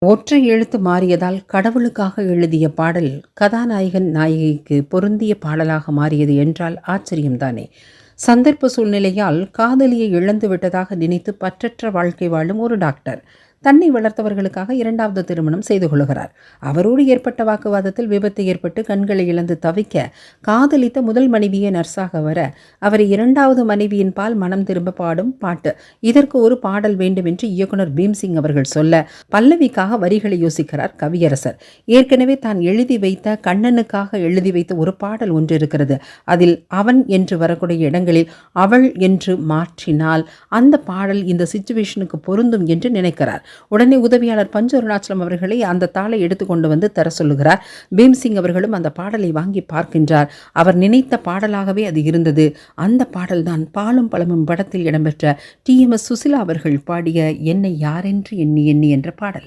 ஒற்றை எழுத்து மாறியதால் கடவுளுக்காக எழுதிய பாடல் கதாநாயகன் நாயகிக்கு பொருந்திய பாடலாக மாறியது என்றால் ஆச்சரியம்தானே. சந்தர்ப்ப சூழ்நிலையால் காதலியை இழந்து விட்டதாக நினைத்து பற்றற்ற வாழ்க்கை வாழும் ஒரு டாக்டர் தன்னை வளர்த்தவர்களுக்காக இரண்டாவது திருமணம் செய்து கொள்கிறார். அவரோடு ஏற்பட்ட வாக்குவாதத்தில் விபத்து ஏற்பட்டு கண்களை இழந்து தவிக்க காதலித்த முதல் மனைவியை நர்ஸாக வர அவரை இரண்டாவது மனைவியின் பால் மனம் திரும்ப பாடும் பாட்டு. இதற்கு ஒரு பாடல் வேண்டும் என்று இயக்குனர் பீம்சிங் அவர்கள் சொல்ல பல்லவிக்காக வரிகளை யோசிக்கிறார் கவியரசர். ஏற்கனவே தான் எழுதி வைத்த கண்ணனுக்காக எழுதி வைத்த ஒரு பாடல் ஒன்று இருக்கிறது. அதில் அவன் என்று வரக்கூடிய இடங்களில் அவள் என்று மாற்றினால் அந்த பாடல் இந்த சிச்சுவேஷனுக்கு பொருந்தும் என்று நினைக்கிறார். உடனே உதவியாளர் பஞ்சு அருணாச்சலம் அவர்களை அந்த தாளை எடுத்துக்கொண்டு வந்து தர சொல்லுகிறார். பீம்சிங் அவர்களும் அந்த பாடலை வாங்கி பார்க்கின்றார். அவர் நினைத்த பாடலாகவே அது இருந்தது. அந்த பாடல்தான் பாலும் பழமும் படத்தில் இடம்பெற்ற TMS சுசிலா அவர்கள் பாடிய என்னை யாரென்று எண்ணி எண்ணி என்ற பாடல்.